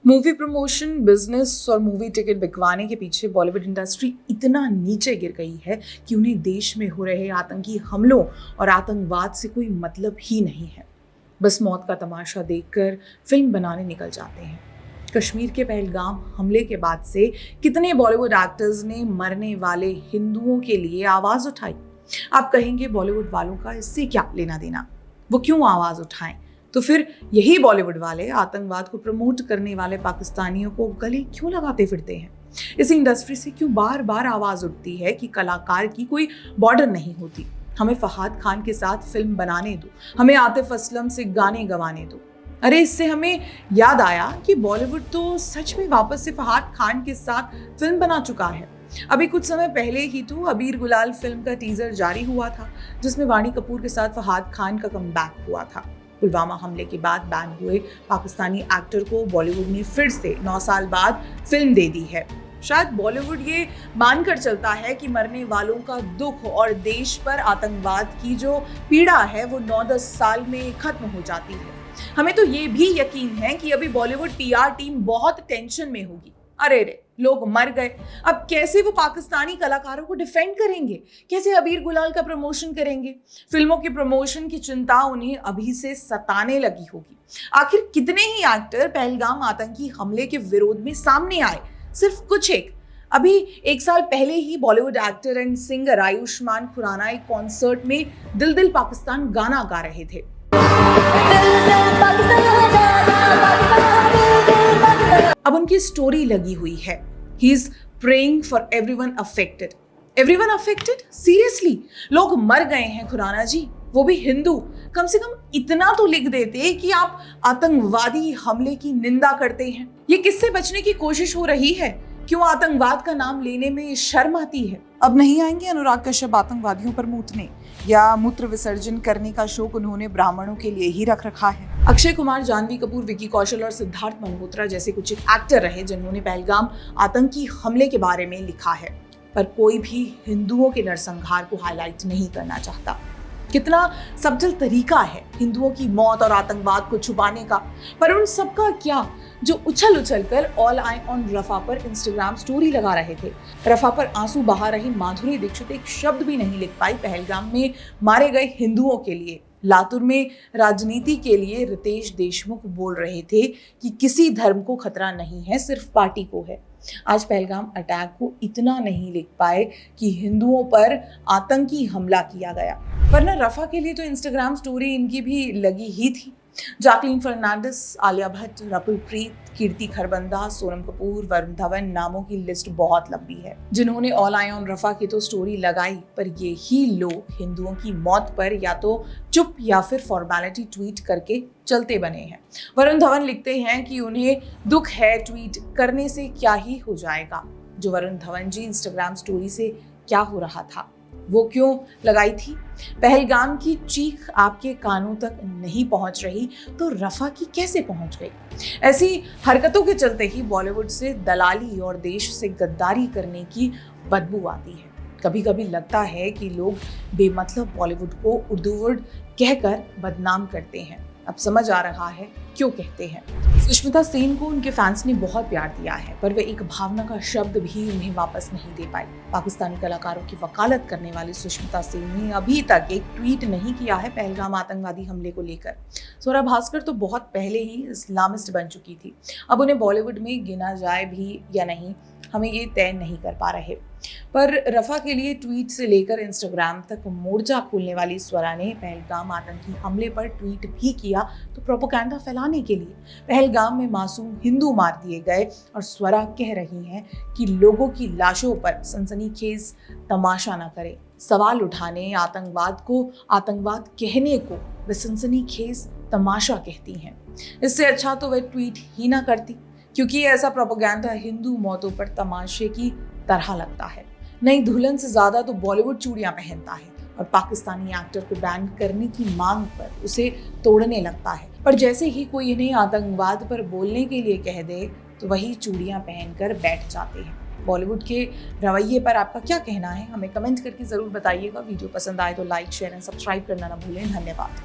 Movie promotion, business और movie ticket बिकवाने के पीछे बॉलीवुड इंडस्ट्री इतना नीचे गिर गई है कि उन्हें देश में हो रहे आतंकी हमलों और आतंकवाद से कोई मतलब ही नहीं है। बस मौत का तमाशा देखकर फिल्म बनाने निकल जाते हैं। कश्मीर के पहलगाम हमले के बाद से कितने बॉलीवुड एक्टर्स ने मरने वाले हिंदुओं के लिए आवाज उठाई। आप कहेंगे बॉलीवुड वालों का इससे क्या लेना देना, वो क्यों आवाज उठाएं? तो फिर यही बॉलीवुड वाले आतंकवाद को प्रमोट करने वाले पाकिस्तानियों को गले क्यों लगाते फिरते हैं? इस इंडस्ट्री से क्यों बार बार आवाज उठती है कि कलाकार की कोई बॉर्डर नहीं होती? हमें फहाद खान के साथ फिल्म बनाने दो, हमें आतिफ असलम से गाने गवाने दो। अरे इससे हमें याद आया कि बॉलीवुड तो सच में वापस से फहाद खान के साथ फिल्म बना चुका है। अभी कुछ समय पहले ही तो अबीर गुलाल फिल्म का टीजर जारी हुआ था, जिसमें वाणी कपूर के साथ फहाद खान का कमबैक हुआ था। पुलवामा हमले के बाद बैन हुए पाकिस्तानी एक्टर को बॉलीवुड ने फिर से 9 साल बाद फिल्म दे दी है। शायद बॉलीवुड ये मानकर चलता है कि मरने वालों का दुख और देश पर आतंकवाद की जो पीड़ा है वो 9-10 साल में खत्म हो जाती है। हमें तो ये भी यकीन है कि अभी बॉलीवुड पीआर टीम बहुत टेंशन में होगी। अरे रे, लोग मर गए, अब कैसे वो पाकिस्तानी कलाकारों को डिफेंड करेंगे? कैसे अबीर गुलाल का प्रमोशन करेंगे? फिल्मों के प्रमोशन की चिंता उन्हें अभी से सताने लगी होगी। आखिर कितने ही एक्टर पहलगाम आतंकी हमले के विरोध में सामने आए? सिर्फ कुछ एक। अभी 1 साल पहले ही Bollywood actor and singer Ayushmann Khurrana एक कॉन्सर्ट में दिल दिल पाकिस्तान गाना गा रहे थे। अब उनकी स्टोरी लगी हुई है, he is praying for everyone affected. Everyone affected? Seriously? लोग मर गए हैं खुराना जी, वो भी हिंदू। कम से कम इतना तो लिख देते कि आप आतंकवादी हमले की निंदा करते हैं। ये किससे बचने की कोशिश हो रही है? क्यों आतंकवाद का नाम लेने में शर्म आती है? अब नहीं आएंगे अनुराग कश्यप आतंकवादियों पर मूतने या मूत्र विसर्जन करने का शौक उन्होंने ब्राह्मणों के लिए ही रख रखा है। अक्षय कुमार, जानवी कपूर, विकी कौशल और सिद्धार्थ मल्होत्रा जैसे कुछ एक्टर रहे जिन्होंने पहलगाम आतंकी हमले के बारे में लिखा है, पर कोई भी हिंदुओं के नरसंहार को हाईलाइट नहीं करना चाहता। कितना सब्टल तरीका है हिंदुओं की मौत और आतंकवाद को छुपाने का। पर उन सबका क्या जो उछल उछल कर ऑल आई ऑन रफा पर इंस्टाग्राम स्टोरी लगा रहे थे। रफा पर आंसू बहा रही माधुरी दीक्षित एक शब्द भी नहीं लिख पाई पहलगाम में मारे गए हिंदुओं के लिए। लातूर में राजनीति के लिए रितेश देशमुख बोल रहे थे कि किसी धर्म को खतरा नहीं है, सिर्फ पार्टी को है। आज पहलगाम अटैक को इतना नहीं लिख पाए कि हिंदुओं पर आतंकी हमला किया गया, वरना रफा के लिए तो इंस्टाग्राम स्टोरी इनकी भी लगी ही थी। जैकलीन फर्नांडिस, आलिया भट्ट, रकुल प्रीत, कीर्ति खरबंदा, सोनम कपूर, वरुण धवन, नामों की लिस्ट बहुत लंबी है जिन्होंने ऑल आई ऑन रफा की तो स्टोरी लगाई, पर ये ही लोग हिंदुओं की मौत पर या तो चुप या फिर फॉर्मेलिटी ट्वीट करके चलते बने हैं। वरुण धवन लिखते हैं कि उन्हें दुख है, ट्वीट करने से क्या ही हो जाएगा। जो वरुण धवन जी इंस्टाग्राम स्टोरी से क्या हो रहा था वो क्यों लगाई थी? पहलगाम की चीख आपके कानों तक नहीं पहुंच रही तो रफा की कैसे पहुंच गई? ऐसी हरकतों के चलते ही बॉलीवुड से दलाली और देश से गद्दारी करने की बदबू आती है। कभी कभी लगता है कि लोग बेमतलब बॉलीवुड को उर्दूवर्ड कहकर बदनाम करते हैं। अब समझ आ रहा है क्यों कहते हैं। सुष्मिता सेन को उनके फैंस ने बहुत प्यार दिया है, पर वे एक भावना का शब्द भी उन्हें वापस नहीं दे पाई। पाकिस्तानी कलाकारों की वकालत करने वाली सुष्मिता सेन ने अभी तक एक ट्वीट नहीं किया है पहलगाम आतंकवादी हमले को लेकर। स्वरा भास्कर तो बहुत पहले ही इस्लामिस्ट बन चुकी थी, अब उन्हें बॉलीवुड में गिना जाए भी या नहीं हमें ये तय नहीं कर पा रहे। पर रफा के लिए ट्वीट से लेकर इंस्टाग्राम तक मोर्चा खोलने वाली स्वरा ने पहलगाम आतंकी हमले पर ट्वीट भी किया तो प्रोपेगेंडा फैलाने के लिए। पहलगाम में मासूम हिंदू मार दिए गए और स्वरा कह रही हैं कि लोगों की लाशों पर सनसनीखेज तमाशा न करें। सवाल उठाने आतंकवाद को आतंकवाद कहने को वे सनसनीखेज तमाशा कहती हैं। इससे अच्छा तो वे ट्वीट ही ना करती, क्योंकि ऐसा प्रोपेगेंडा हिंदू मौतों पर तमाशे की तरह लगता है। नई दुल्हन से ज्यादा तो बॉलीवुड चूड़ियां पहनता है और पाकिस्तानी एक्टर को बैन करने की मांग पर उसे तोड़ने लगता है। पर जैसे ही कोई इन्हें आतंकवाद पर बोलने के लिए कह दे तो वही चूड़ियां पहनकर बैठ जाते हैं। बॉलीवुड के रवैये पर आपका क्या कहना है? हमें कमेंट करके जरूर बताइएगा। वीडियो पसंद आए तो लाइक, शेयर एंड सब्सक्राइब करना ना भूलें। धन्यवाद।